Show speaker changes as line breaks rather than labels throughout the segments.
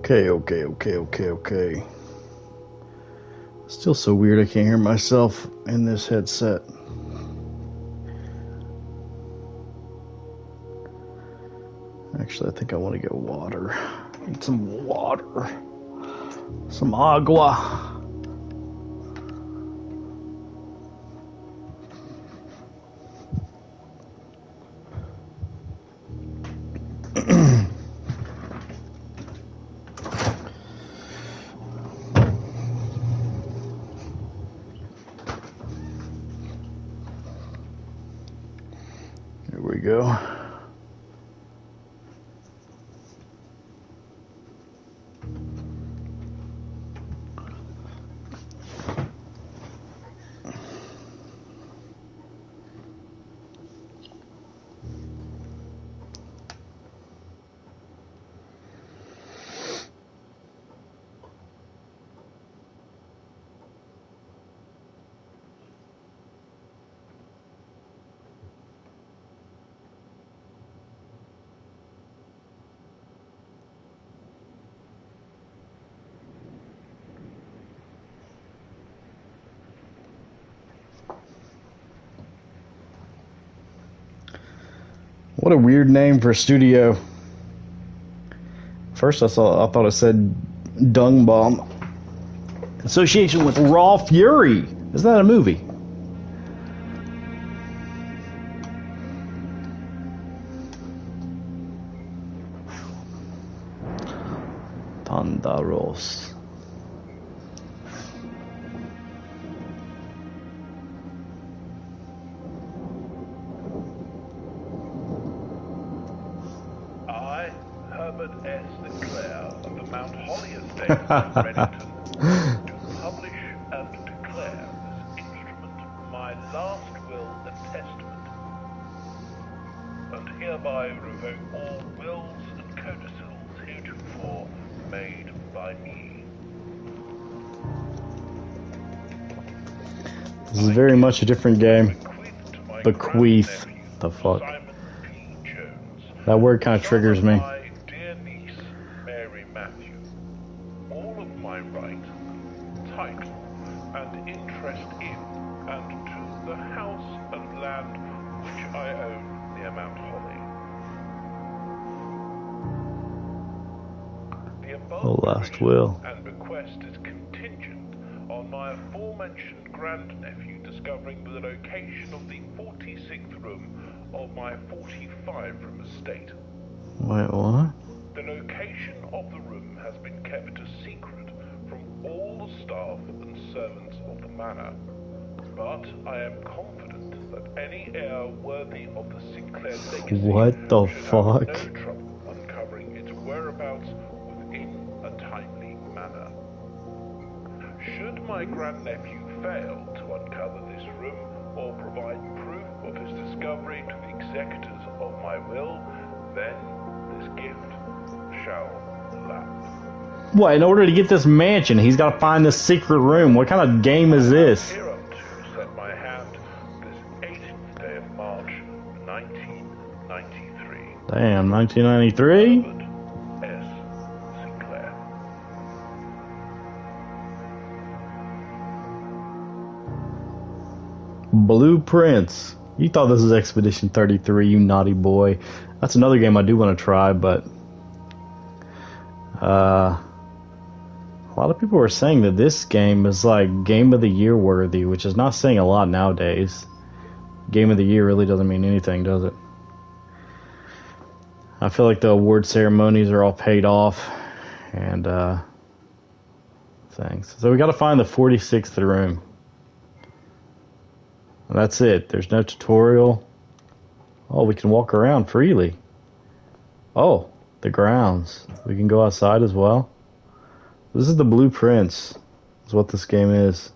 Okay. Still so weird I can't hear myself in this headset. Actually, I think I want to get water. I need some water. Some agua. Here we go. What a weird name for a studio. First I thought it said Dung Bomb. Association with Raw Fury. Isn't that a movie? Tandaros.
I, Herbert S. Sinclair of the Mount Holly Estate in Reddington, do publish and declare this instrument my last will and testament, and hereby revoke all wills and codicils heretofore made by me.
This is very much a different game. Bequeath. The fuck? That word kind of triggers me.
My dear niece, Mary Matthew, all of my right, title, and interest in and to the house and land which I own near Mount Holly. The above
last will
and bequest is contingent on my aforementioned grandnephew discovering the location of the 46th room of my 45-room estate.
Wait, what?
The location of the room has been kept a secret from all the staff and servants of the manor, but I am confident that any heir worthy of the Sinclair legacy
What the
should
fuck?
have no trouble uncovering its whereabouts within a timely manner. Should my grandnephew fail to uncover this room or provide proof of his discovery to the executors of my will, then this gift shall lapse.
What, in order to get this mansion, he's got to find this secret room. What kind of game is this?
Hereunto set my hand this 18th day of March, 1993.
Damn, 1993?
Herbert S. Sinclair.
Blueprints. You thought this was Expedition 33, you naughty boy. That's another game I do want to try, but a lot of people are saying that this game is like Game of the Year worthy, which is not saying a lot nowadays. Game of the Year really doesn't mean anything, does it? I feel like the award ceremonies are all paid off and things. So we got to find the 46th room. That's it. There's no tutorial. Oh, we can walk around freely. Oh, the grounds. We can go outside as well. This is the blueprints. Is what this game is.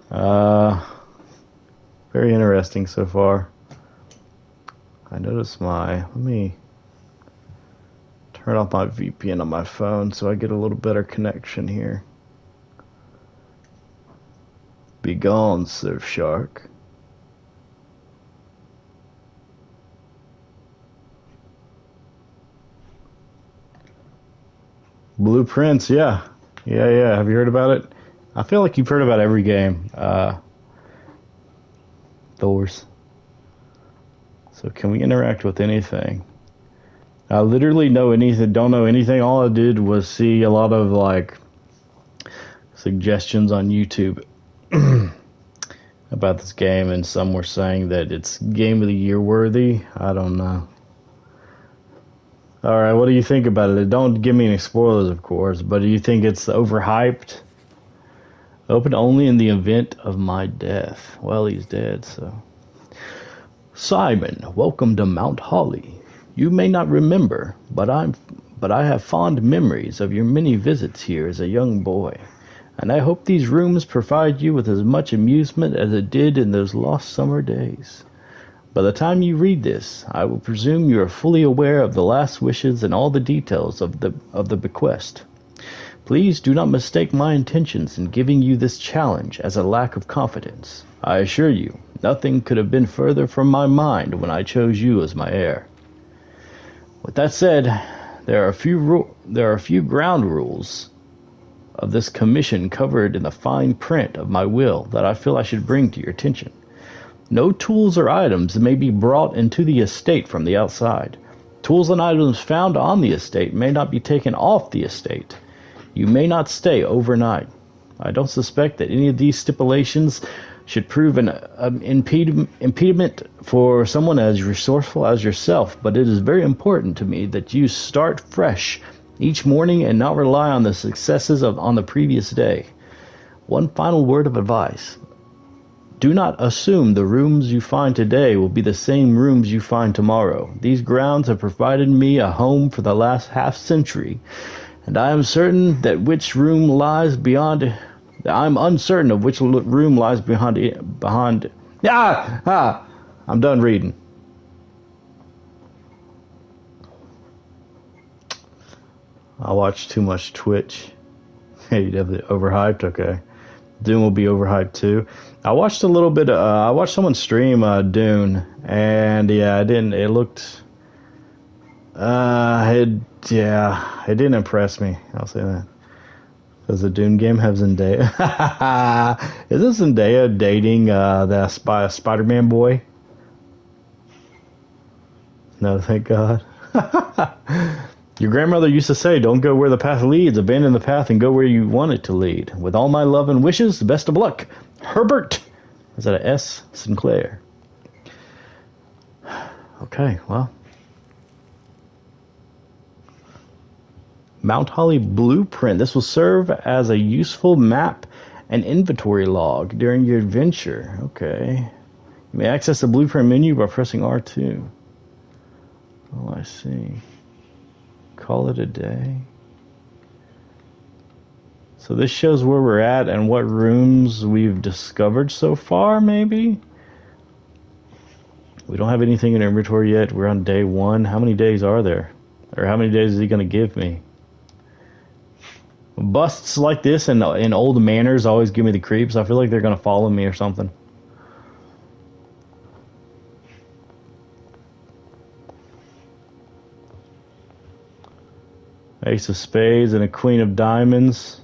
Very interesting so far. I noticed let me turn off my VPN on my phone so I get a little better connection here. Be gone, Surfshark. Blueprints, yeah. Yeah. Have you heard about it? I feel like you've heard about every game. Doors. So can we interact with anything? I literally don't know anything. All I did was see a lot of like suggestions on YouTube about this game, and some were saying that it's Game of the Year worthy. I don't know. Alright, what do you think about it? Don't give me any spoilers, of course, but do you think it's overhyped? Open only in the event of my death. Well, he's dead, so. Simon, welcome to Mount Holly. You may not remember, but I have fond memories of your many visits here as a young boy, and I hope these rooms provide you with as much amusement as it did in those lost summer days. By the time you read this, I will presume you are fully aware of the last wishes and all the details of the bequest. Please do not mistake my intentions in giving you this challenge as a lack of confidence. I assure you, nothing could have been further from my mind when I chose you as my heir. With that said, there are a few ground rules of this commission covered in the fine print of my will that I feel I should bring to your attention. No tools or items may be brought into the estate from the outside. Tools and items found on the estate may not be taken off the estate. You may not stay overnight. I don't suspect that any of these stipulations should prove an impediment for someone as resourceful as yourself, but it is very important to me that you start fresh each morning and not rely on the successes on the previous day. One final word of advice. Do not assume the rooms you find today will be the same rooms you find tomorrow. These grounds have provided me a home for the last half-century, and I am uncertain of which room lies behind. I'm done reading. I watch too much Twitch. Hey, you definitely overhyped. Okay, Dune will be overhyped too. I watched a little bit. I watched someone stream Dune, and yeah, it didn't. It looked. It didn't impress me. I'll say that. Does the Dune game have Zendaya? Isn't Zendaya dating the Spider-Man boy? No, thank God. Your grandmother used to say, don't go where the path leads, abandon the path and go where you want it to lead. With all my love and wishes, best of luck. Herbert! Is that a S? Sinclair. Okay, well. Mount Holly Blueprint. This will serve as a useful map and inventory log during your adventure. Okay. You may access the blueprint menu by pressing R2. Oh, I see. Call it a day. So this shows where we're at and what rooms we've discovered so far, maybe? We don't have anything in our inventory yet. We're on day 1. How many days are there? Or how many days is he going to give me? Busts like this and in old manors always give me the creeps. I feel like they're going to follow me or something. Ace of Spades and a Queen of Diamonds.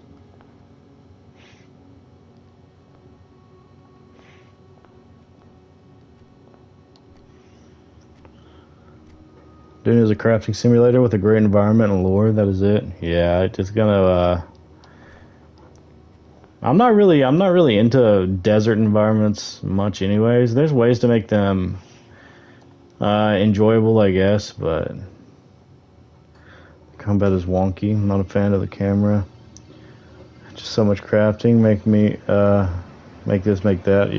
Dune is a crafting simulator with a great environment and lore. That is it. Yeah, it's just gonna. I'm not really into desert environments much, anyways. There's ways to make them enjoyable, I guess, but combat is wonky. I'm not a fan of the camera. Just so much crafting. Make me make this, make that.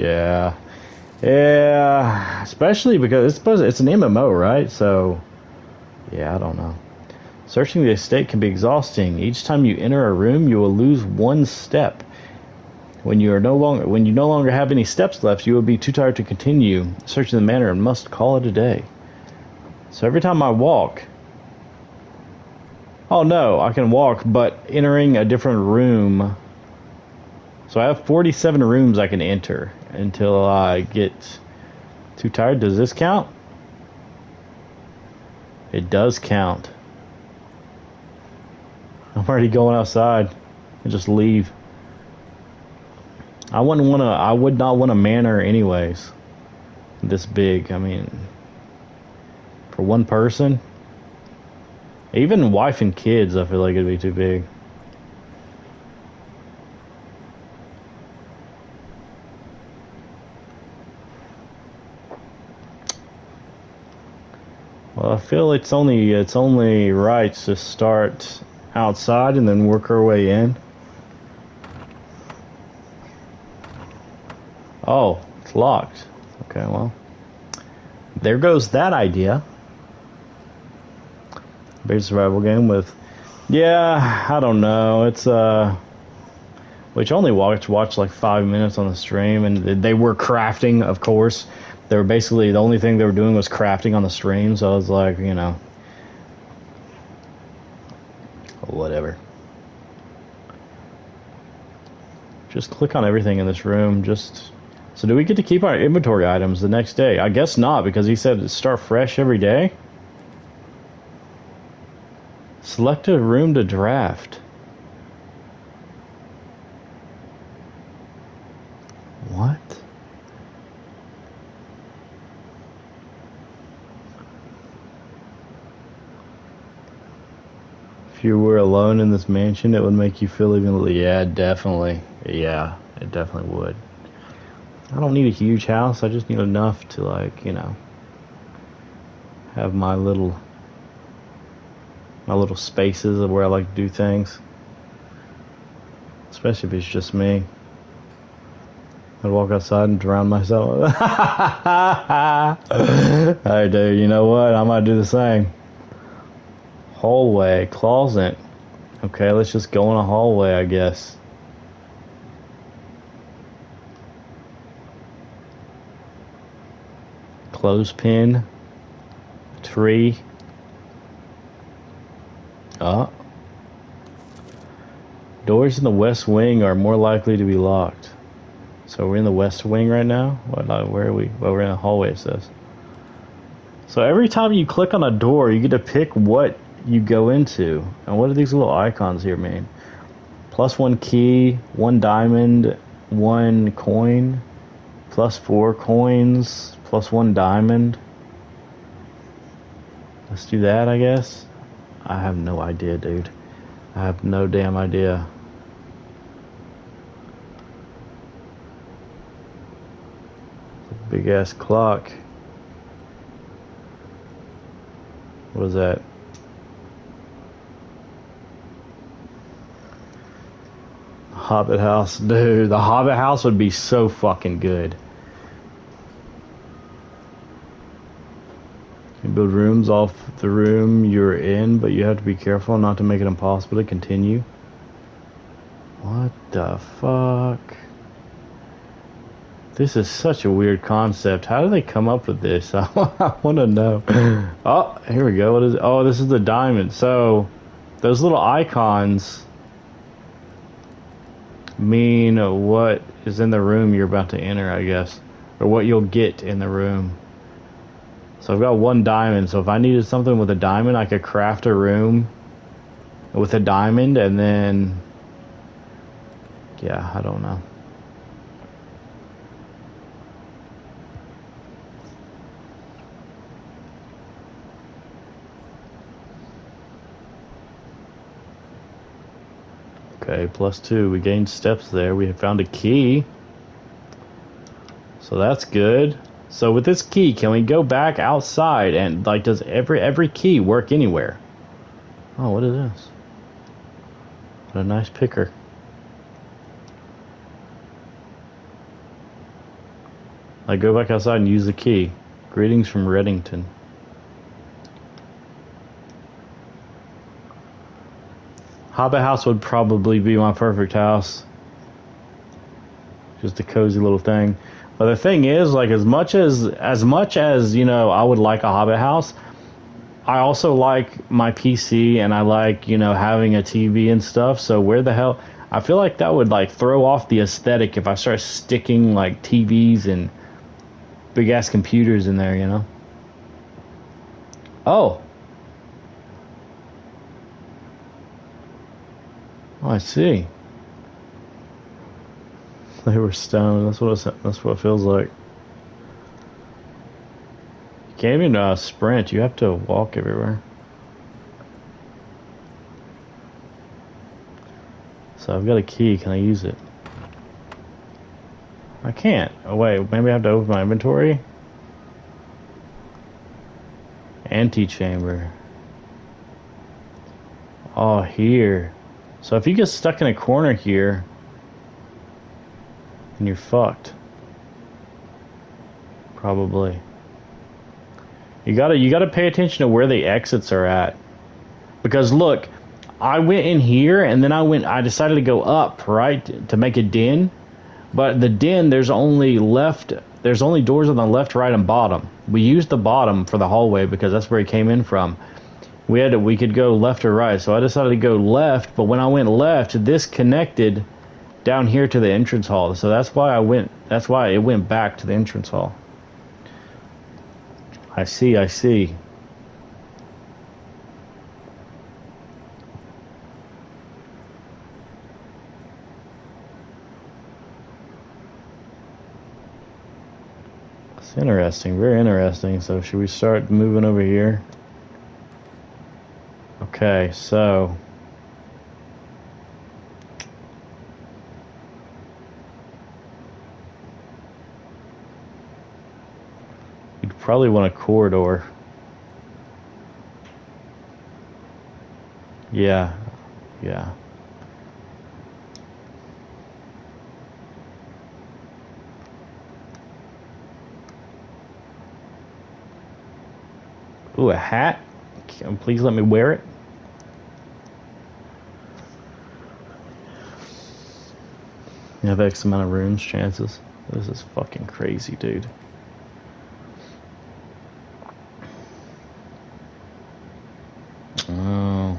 Yeah, especially because it's an MMO, right? So. Yeah, I don't know. Searching the estate can be exhausting. Each time you enter a room, you will lose 1 step. When you no longer have any steps left, you will be too tired to continue searching the manor and must call it a day. So every time I walk... Oh no, I can walk, but entering a different room... So I have 47 rooms I can enter until I get too tired. Does this count? It does count. I'm already going outside and just leave. I wouldn't want to. I would not want a manor anyways. This big. I mean, for one person, even wife and kids, I feel like it'd be too big. Well, I feel it's only right to start outside and then work our way in. Oh, it's locked. Okay, well, there goes that idea. Big survival game with, yeah, I don't know. It's which only watched like 5 minutes on the stream, and they were crafting, of course. They were basically the only thing they were doing was crafting on the stream. So I was like, you know, whatever. Just click on everything in this room. Just so do we get to keep our inventory items the next day? I guess not, because he said start fresh every day. Select a room to draft. What? If you were alone in this mansion, it would make you feel even... Yeah, definitely. Yeah, it definitely would. I don't need a huge house. I just need enough to, like, you know, have my little spaces of where I like to do things. Especially if it's just me. I'd walk outside and drown myself. Hey, dude, you know what? I might do the same. Hallway, closet. Okay, let's just go in a hallway, I guess. Clothespin. Tree. Doors in the west wing are more likely to be locked. So we're in the west wing right now? Where are we? Well, we're in a hallway, it says. So every time you click on a door, you get to pick what you go into. And what do these little icons here mean? +1 key, 1 diamond, 1 coin, +4 coins, +1 diamond. Let's do that, I guess. I have no idea, dude. I have no damn idea. Big ass clock. What is that? Hobbit house. Dude, the Hobbit house would be so fucking good. You build rooms off the room you're in, but you have to be careful not to make it impossible to continue. What the fuck? This is such a weird concept. How do they come up with this? I want to know. Oh, here we go. What is it? Oh, this is the diamond. So, those little icons mean what is in the room you're about to enter, I guess. Or what you'll get in the room. So I've got 1 diamond. So if I needed something with a diamond, I could craft a room with a diamond and then... Yeah, I don't know. Okay, +2. We gained steps there. We have found a key. So that's good. So with this key, can we go back outside and, like, does every key work anywhere? Oh, what is this? What a nice picker. I go back outside and use the key. Greetings from Reddington. Hobbit house would probably be my perfect house. Just a cozy little thing. But the thing is, like, as much as, you know, I would like a Hobbit house, I also like my PC and I like, you know, having a TV and stuff. So where the hell... I feel like that would, like, throw off the aesthetic if I start sticking, like, TVs and big-ass computers in there, you know? Oh. Oh, I see. They were stoned. That's what it feels like. You can't even sprint. You have to walk everywhere. So I've got a key. Can I use it? I can't. Oh wait, maybe I have to open my inventory. Antechamber. Oh, here. So if you get stuck in a corner here, then you're fucked. Probably. You gotta pay attention to where the exits are at. Because look, I went in here and then I decided to go up, right? To make a den. But the den, there's only doors on the left, right, and bottom. We used the bottom for the hallway because that's where he came in from. We could go left or right, so I decided to go left, but when I went left, this connected down here to the entrance hall. So that's why it went back to the entrance hall. I see. It's interesting, very interesting. So should we start moving over here? Okay, so you'd probably want a corridor. Yeah. Ooh, a hat? Please let me wear it. You have X amount of runes chances. This is fucking crazy, dude. Oh.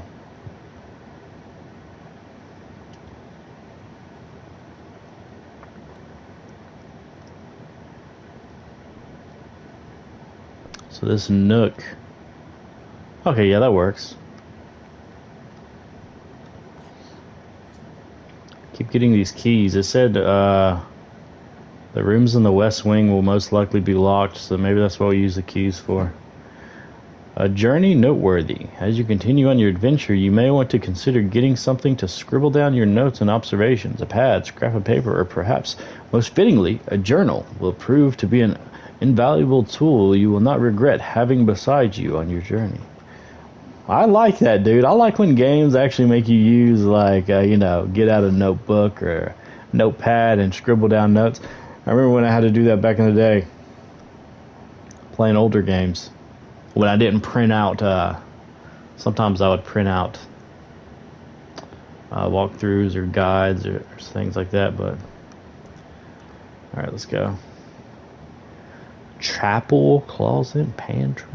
So this nook. Okay, yeah, that works. Keep getting these keys. It said the rooms in the west wing will most likely be locked, so maybe that's what we use the keys for. A journey noteworthy. As you continue on your adventure, you may want to consider getting something to scribble down your notes and observations. A pad, scrap of paper, or perhaps, most fittingly, a journal will prove to be an invaluable tool you will not regret having beside you on your journey. I like that, dude. I like when games actually make you use, like, get out a notebook or notepad and scribble down notes. I remember when I had to do that back in the day, playing older games. When I didn't print out, sometimes I would print out walkthroughs or guides or things like that, but... Alright, let's go. Chapel, closet, pantry...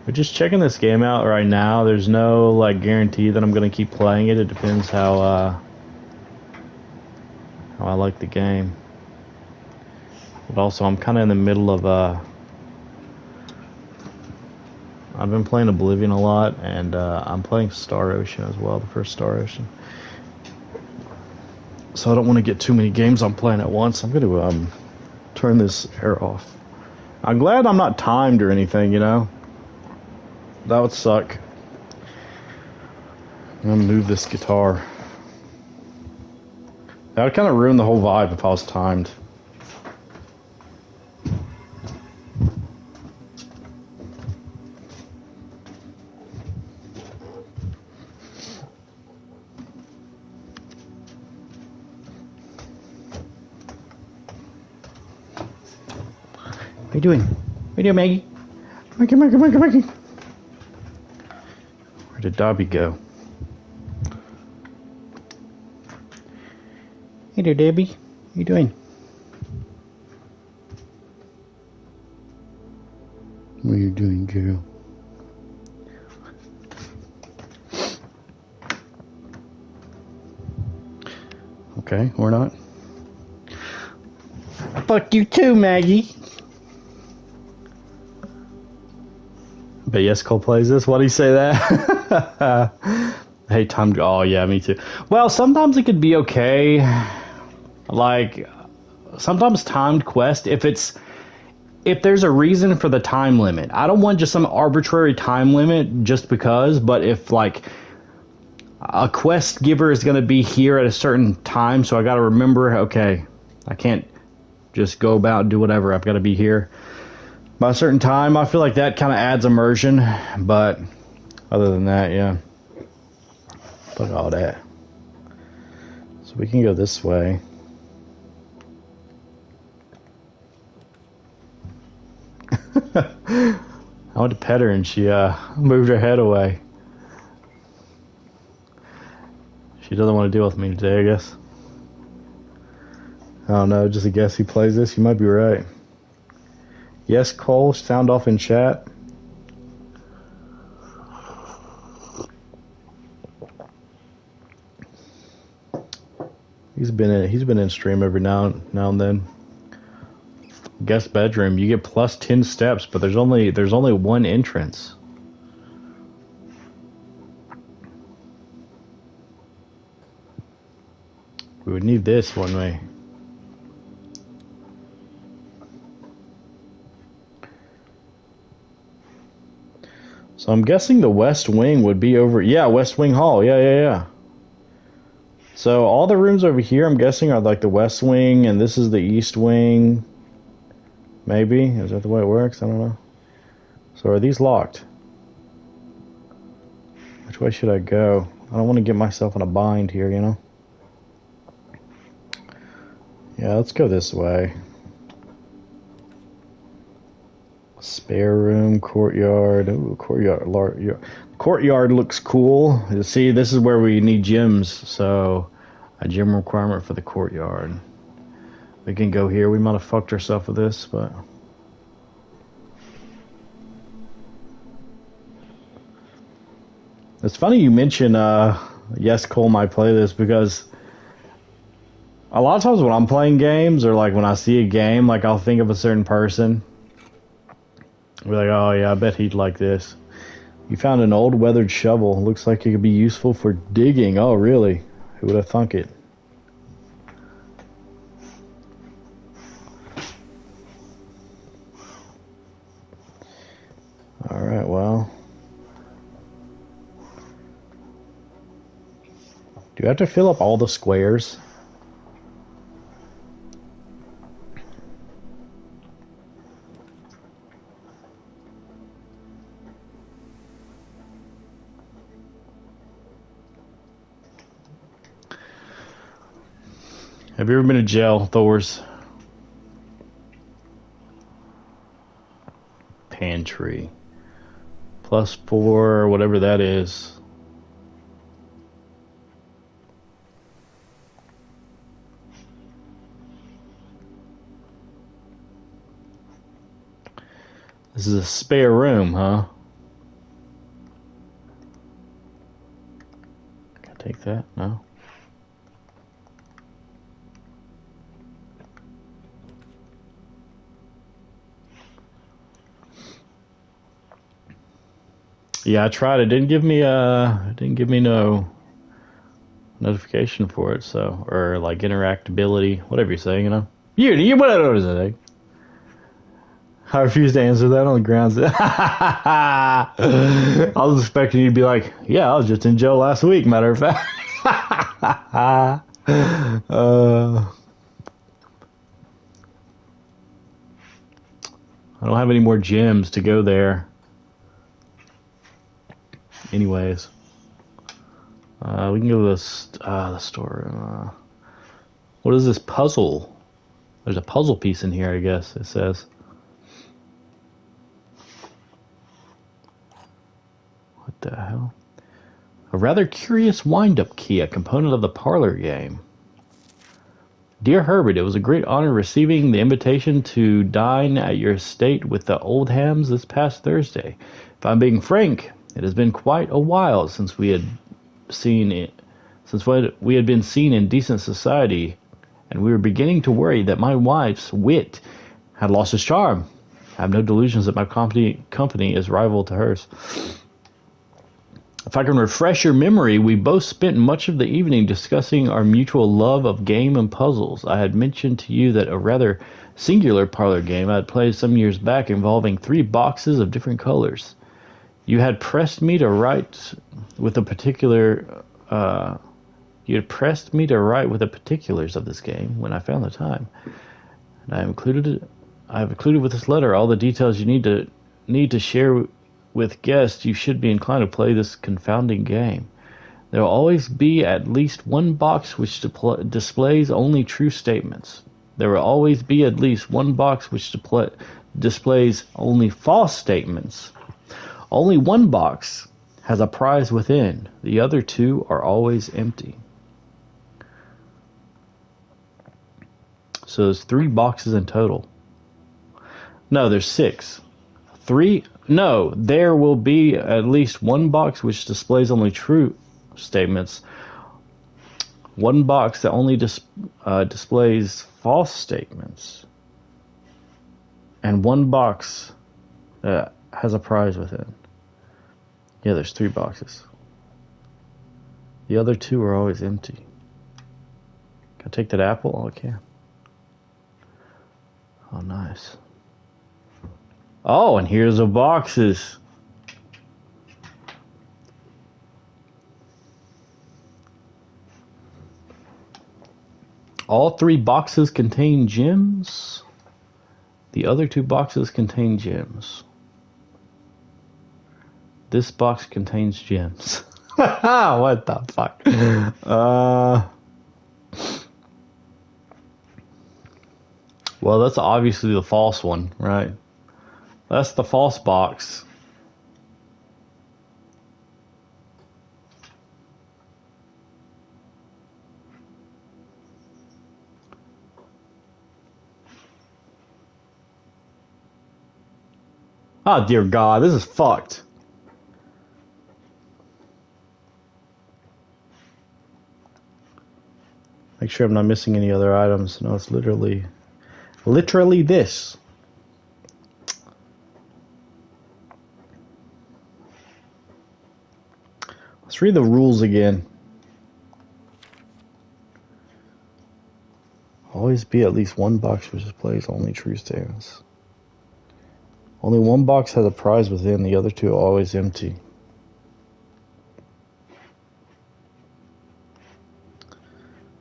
We're just checking this game out right now. There's no like guarantee that I'm gonna keep playing it. It depends how I like the game. But also, I'm kind of in the middle of I've been playing Oblivion a lot, and I'm playing Star Ocean as well, the first Star Ocean. So I don't want to get too many games I'm playing at once. I'm gonna turn this air off. I'm glad I'm not timed or anything, you know. That would suck. I'm gonna move this guitar. That would kind of ruin the whole vibe if I was timed. What are you doing? What are you doing, Maggie? Maggie. Where did Dobby go? Hey there, Debbie. What are you doing? What are you doing, girl? Okay, or not. fuck you too, Maggie. But yes, Cole plays this. Why do you say that? Hey, time. Oh, yeah, me too. Well, sometimes it could be okay. Like, sometimes timed quest, if there's a reason for the time limit. I don't want just some arbitrary time limit just because, but if, like, a quest giver is going to be here at a certain time, so I got to remember, okay, I can't just go about and do whatever. I've got to be here by a certain time. I feel like that kind of adds immersion, but other than that, yeah. Fuck all that. So we can go this way. I went to pet her and she moved her head away. She doesn't want to deal with me today, I guess. I don't know, just a guess who plays this. You might be right. Yes, Cole, sound off in chat. He's been in stream every now and then. Guest bedroom, you get plus 10 steps, but there's only one entrance. We would need this, wouldn't we? So I'm guessing the West Wing would be over. Yeah, West Wing Hall. Yeah. So all the rooms over here, I'm guessing, are like the West Wing, and this is the East Wing. Maybe? Is that the way it works? I don't know. So are these locked? Which way should I go? I don't want to get myself in a bind here, you know? Yeah, let's go this way. Spare room, courtyard. Ooh, courtyard looks cool. You see, this is where we need gyms, so a gym requirement for the courtyard. We can go here. We might have fucked ourselves with this, but it's funny you mention yes, Cole might play this, because a lot of times when I'm playing games, or like when I see a game, like I'll think of a certain person. We're like, oh yeah, I bet he'd like this. You found an old weathered shovel. Looks like it could be useful for digging. Oh really? Who would have thunk it? Alright, well. Do you have to fill up all the squares? Have you ever been to jail, Thor's? Pantry. +4, whatever that is. This is a spare room, huh? Can I take that? No. Yeah, I tried. It didn't give me no notification for it, so, or like interactability, whatever you say, you know. You whatever it is. I refuse to answer that on the grounds that I was expecting you to be like, yeah, I was just in jail last week, matter of fact. I don't have any more gyms to go there. Anyways. We can go to the store. What is this puzzle? There's a puzzle piece in here, I guess, it says. What the hell? A rather curious wind-up key, a component of the parlor game. Dear Herbert, it was a great honor receiving the invitation to dine at your estate with the Oldhams this past Thursday. If I'm being frank, it has been quite a while since we had been seen in decent society, and we were beginning to worry that my wife's wit had lost its charm. I have no delusions that my company is rival to hers. If I can refresh your memory, we both spent much of the evening discussing our mutual love of game and puzzles. I had mentioned to you that a rather singular parlor game I had played some years back involving 3 boxes of different colors. You had pressed me to write with the particulars of this game when I found the time. And I have included with this letter all the details you need to share with guests. You should be inclined to play this confounding game. There will always be at least one box which displays only true statements. There will always be at least one box which displays only false statements. Only one box has a prize within. The other 2 are always empty. So there's 3 boxes in total. No, there's 6. 3? No, there will be at least one box which displays only true statements. One box that only displays false statements. And one box that has a prize within. Yeah, there's 3 boxes. The other 2 are always empty. Can I take that apple? Oh, I can. Oh, nice. Oh, and here's the boxes. All 3 boxes contain gems. The other 2 boxes contain gems. This box contains gems. What the fuck? Well, that's obviously the false one, right? That's the false box. Oh, dear God, this is fucked. Make sure I'm not missing any other items. No, it's literally this. Let's read the rules again. Always be at least one box which displays only true statements. Only one box has a prize within, the other 2 are always empty.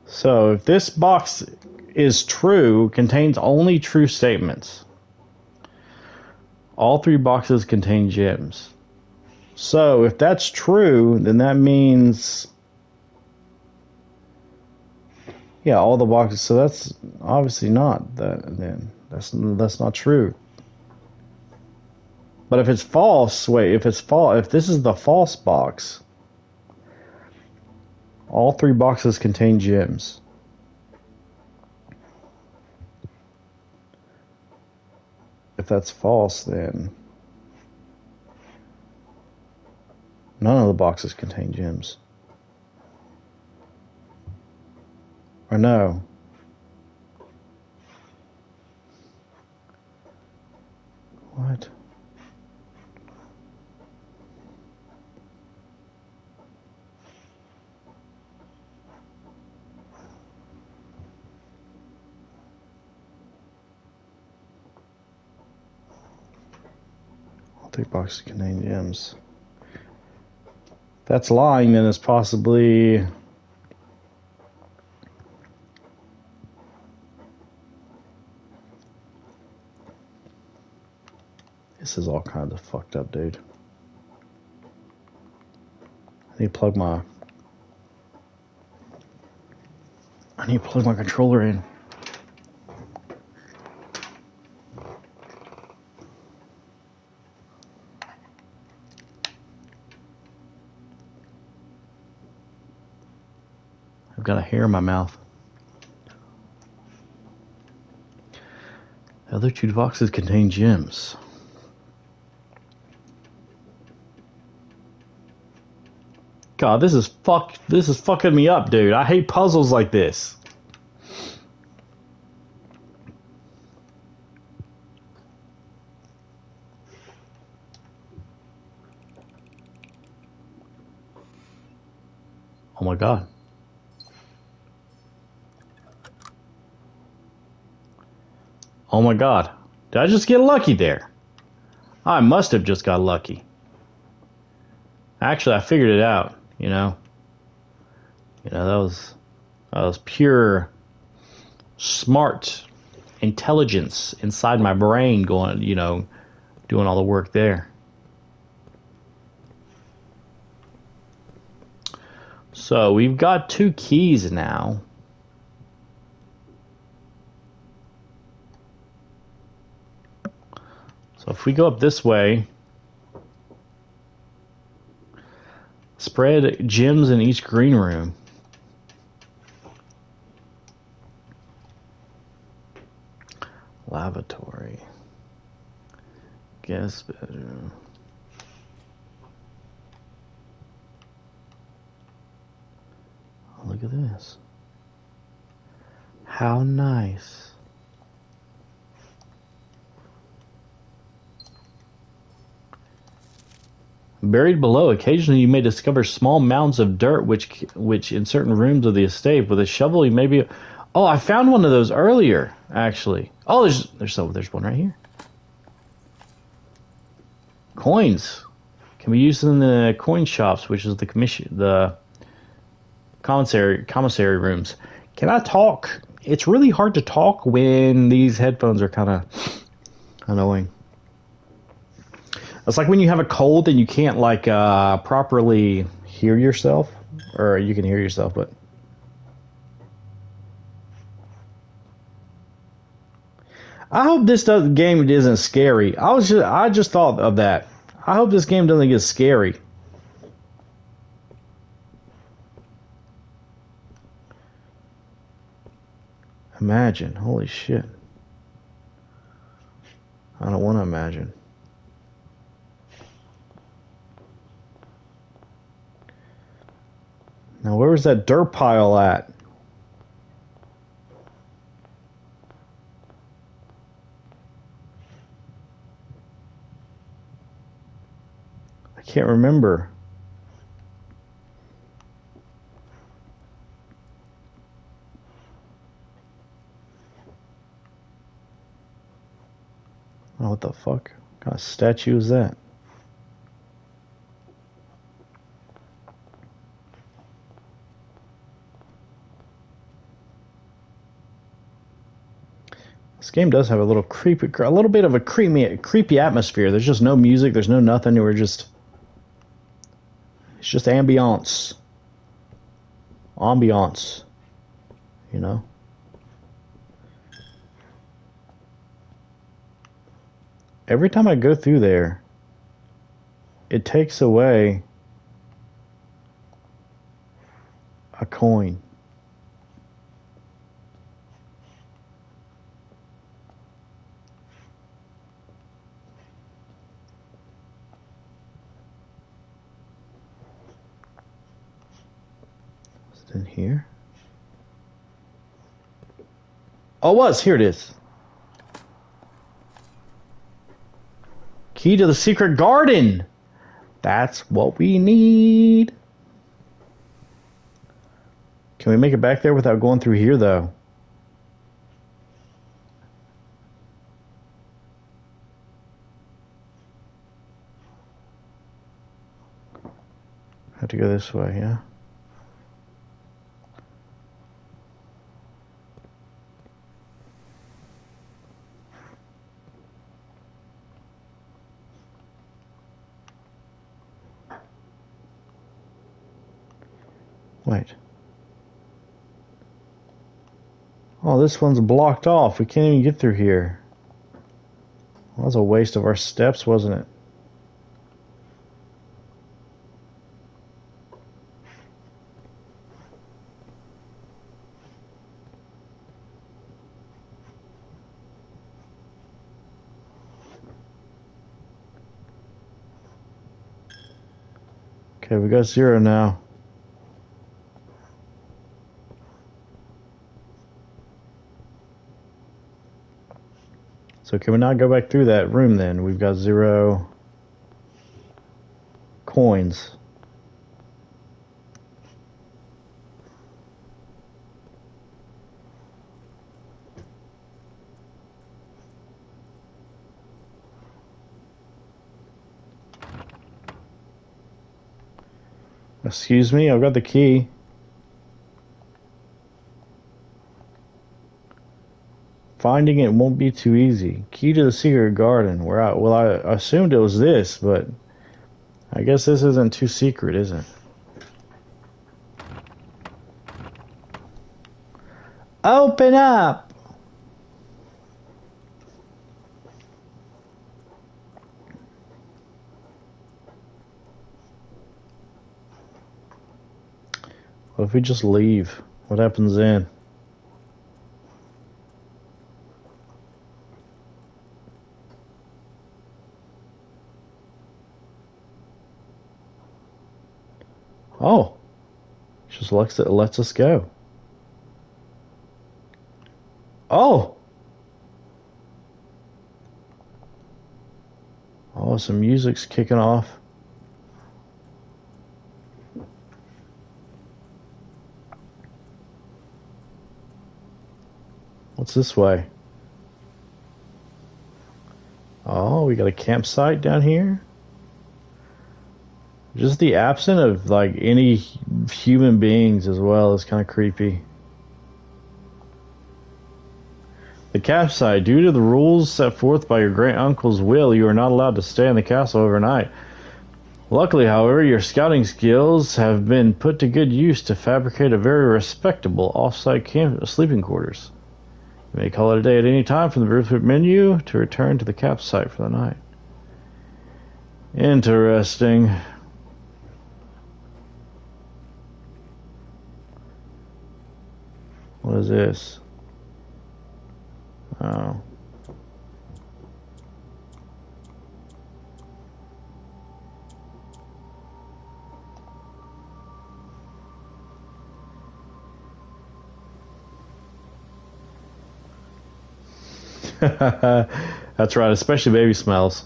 So if this box is true, contains only true statements. All 3 boxes contain gems. So if that's true, then that means, yeah, all the boxes. So that's obviously not that. Then that's not true. But if it's false, if this is the false box, all 3 boxes contain gems. If that's false, then none of the boxes contain gems. Or no. What? All 3 boxes contain gems. If that's lying, then it's possibly... This is all kinds of fucked up, dude. I need to plug my controller in. I've got a hair in my mouth. The other 2 boxes contain gems. God, this is fucking me up, dude. I hate puzzles like this. Oh my god. Oh my god. Did I just get lucky there? I must have just got lucky. Actually, I figured it out, you know. That was pure smart intelligence inside my brain going, doing all the work there. So we've got 2 keys now. So if we go up this way, spread gems in each green room. Lavatory. Guest bedroom. Oh, look at this. How nice. Buried below, occasionally you may discover small mounds of dirt which in certain rooms of the estate. With a shovel you may be... Oh, I found one of those earlier, actually. Oh, there's one right here. Coins can be used in the coin shops, which is the commissary rooms. Can I talk? It's really hard to talk when these headphones are kind of annoying. It's like when you have a cold and you can't properly hear yourself, or you can hear yourself, but I hope this game isn't scary. I just thought of that. I hope this game doesn't get scary. Imagine, holy shit. I don't want to imagine. Now, where was that dirt pile at? I can't remember. Oh, what the fuck? What kind of statue is that? This game does have a little bit of a creepy atmosphere. There's just no music. There's no nothing. It's just ambiance, you know. Every time I go through there, it takes away a coin. In here? Oh, it was. Here it is. Key to the secret garden. That's what we need. Can we make it back there without going through here, though? Have to go this way, yeah? Wait. Oh, this one's blocked off. We can't even get through here. Well, that was a waste of our steps, wasn't it? Okay, we got 0 now. So can we not go back through that room then? We've got 0 coins. Excuse me, I've got the key. Finding it won't be too easy. Key to the secret garden. Well, I assumed it was this, but I guess this isn't too secret, is it? Open up! What if we just leave? What happens then? Oh, just lets us go. Oh, some music's kicking off. What's this way? Oh, we got a campsite down here. Just the absence of like any human beings as well is kind of creepy. The campsite. Due to the rules set forth by your great uncle's will, you are not allowed to stay in the castle overnight. Luckily, however, your scouting skills have been put to good use to fabricate a very respectable off-site sleeping quarters. You may call it a day at any time from the rooftop menu to return to the campsite for the night. Interesting. What is this? Oh. That's right, especially baby smells.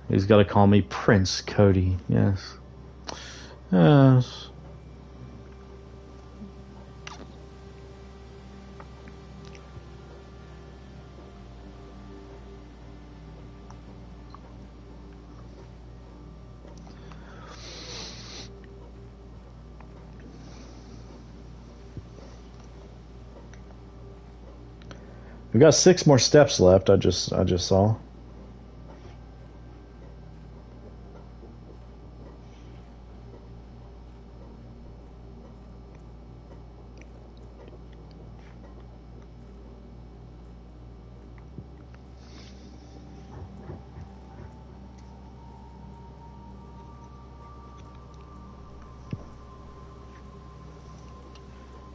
He's got to call me Prince Cody. Yes. Yes. We've got 6 more steps left. I just saw.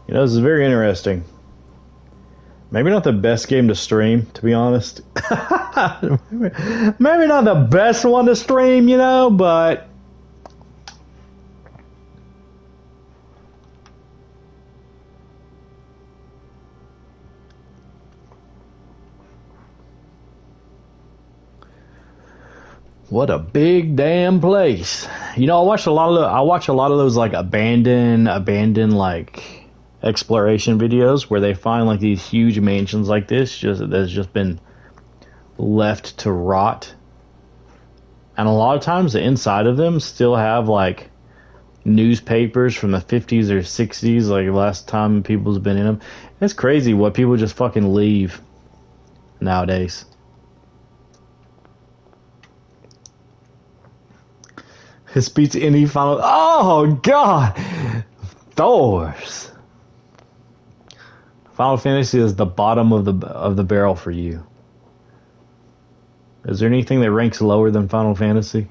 You know, this is very interesting. Maybe not the best game to stream, to be honest. Maybe not the best one to stream, you know, but what a big damn place. You know, I watch a lot of those like abandoned like exploration videos where they find like these huge mansions like this that's just been left to rot, and a lot of times the inside of them still have like newspapers from the 50s or 60s, like last time people's been in them. It's crazy what people just fucking leave nowadays. This beats any final. Oh god, Thor's Final Fantasy is the bottom of the barrel for you. Is there anything that ranks lower than Final Fantasy?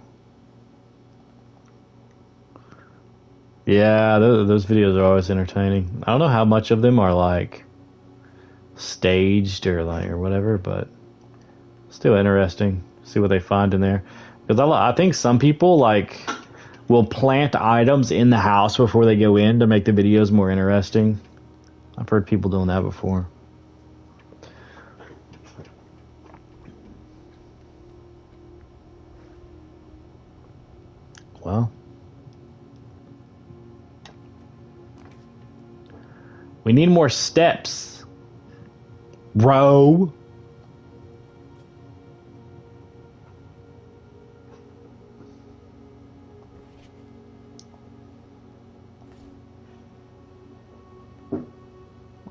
Yeah, those videos are always entertaining. I don't know how much of them are like staged or whatever, but still interesting. See what they find in there. Because I think some people like will plant items in the house before they go in to make the videos more interesting. I've heard people doing that before. Well, we need more steps, bro.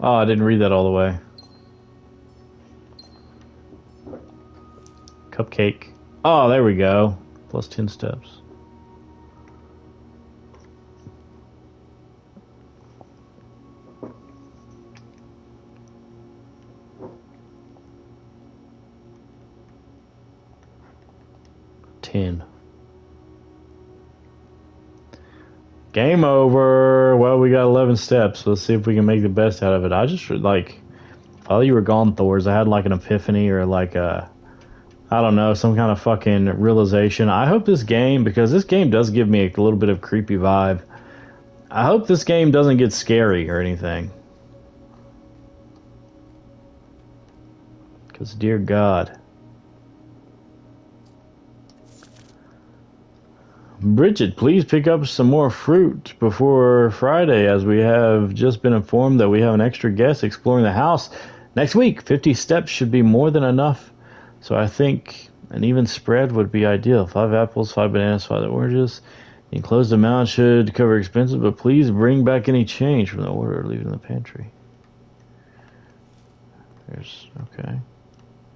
Oh, I didn't read that all the way. Cupcake. Oh, there we go. Plus 10 steps. Game over. Well, we got 11 steps. Let's see if we can make the best out of it. I just, like, while you were gone, Thors, I had, like, an epiphany or, like, a, I don't know, some kind of fucking realization. I hope this game, because this game does give me a little bit of creepy vibe, I hope this game doesn't get scary or anything. Because, dear God. Bridget, please pick up some more fruit before Friday, as we have just been informed that we have an extra guest exploring the house next week. 50 steps should be more than enough, so I think an even spread would be ideal. 5 apples, 5 bananas, 5 oranges. The enclosed amount should cover expenses, but please bring back any change from the order or leave it in the pantry. There's, okay.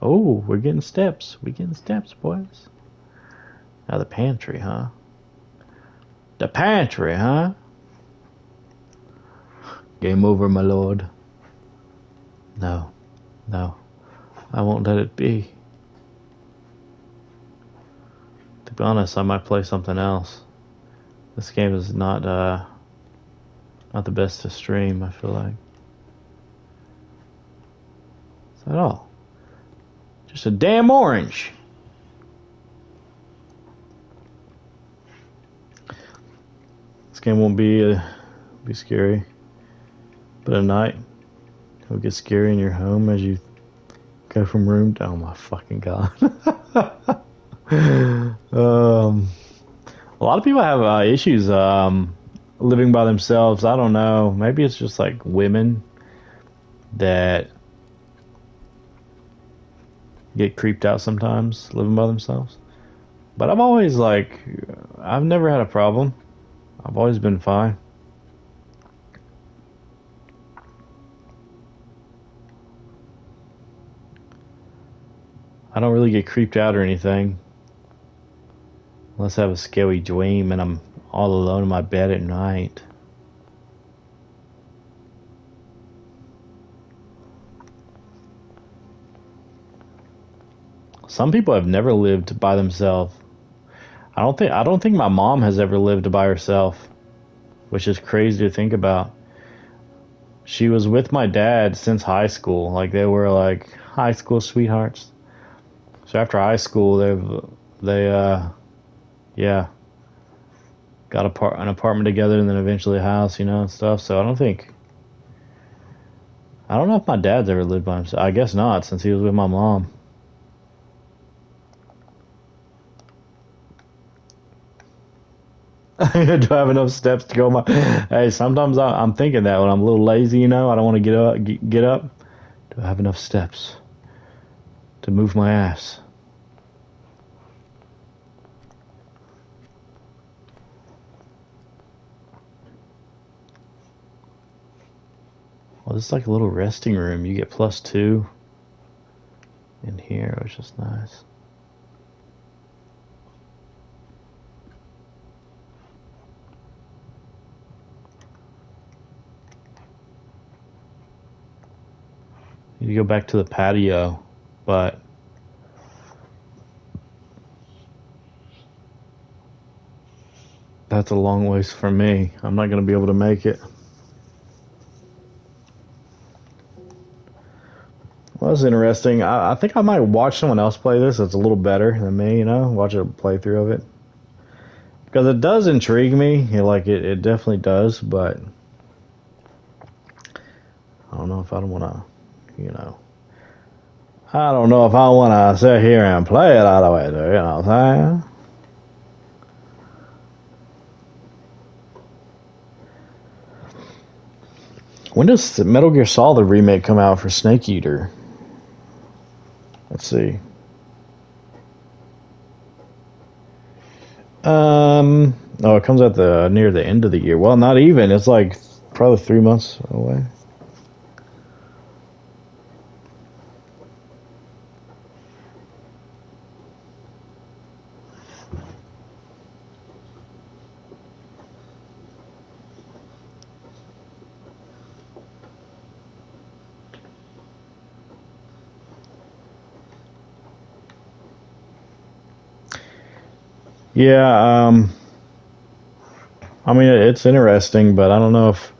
Oh, we're getting steps. We're getting steps, boys. Now the pantry, huh? The pantry, huh? Game over, my lord. No. No. I won't let it be. To be honest, I might play something else. This game is not the best to stream, I feel like. It's not at all. Just a damn orange. This game won't be scary, but at night it'll get scary in your home as you go from room to, oh my fucking god. A lot of people have issues living by themselves. I don't know. Maybe it's just like women that get creeped out sometimes living by themselves. But I've always I've never had a problem. I've always been fine. I don't really get creeped out or anything. Unless I have a scary dream and I'm all alone in my bed at night. Some people have never lived by themselves. I don't think my mom has ever lived by herself, which is crazy to think about. She was with my dad since high school. Like they were like high school sweethearts. So after high school, they yeah, got an apartment together and then eventually a house, you know, and stuff. So I don't know if my dad's ever lived by himself. I guess not, since he was with my mom. Do I have enough steps to go? Hey, sometimes I'm thinking that when I'm a little lazy, you know, I don't want to get up. Do I have enough steps to move my ass? Well, this is like a little resting room. You get +2 in here, which is nice. You go back to the patio, but that's a long ways from me. I'm not going to be able to make it. Well, that's interesting. I think I might watch someone else play this that's a little better than me, you know, watch a playthrough of it. Because it does intrigue me, it definitely does, but I don't know if I want to, you know. I don't know if I want to sit here and play it all the way through, you know what I'm saying? When does Metal Gear Solid remake come out for Snake Eater? Let's see. Oh, it comes out near the end of the year. Well, not even. It's like probably 3 months away. Yeah, I mean it's interesting, but I don't know if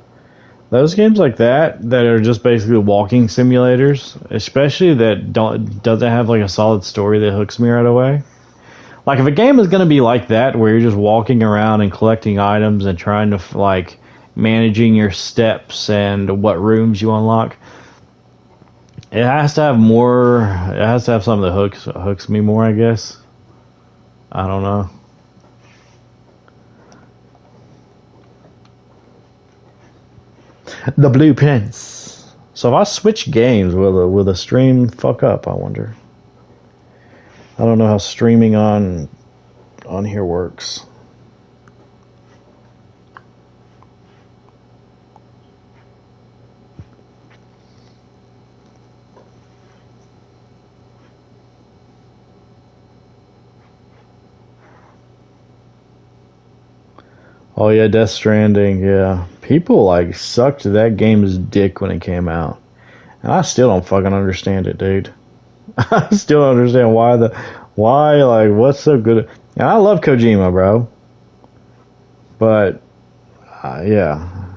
those games like that are just basically walking simulators, especially that doesn't have like a solid story that hooks me right away. Like if a game is going to be like that where you're just walking around and collecting items and trying to like managing your steps and what rooms you unlock, it has to have more. It has to have something that hooks me more, I guess. I don't know. The blueprints. So if I switch games, will the stream fuck up? I wonder. I don't know how streaming on here works. Oh yeah, Death Stranding. Yeah, people like sucked that game's dick when it came out, and I still don't fucking understand it, dude. I still don't understand why like what's so good. And I love Kojima, bro. But yeah,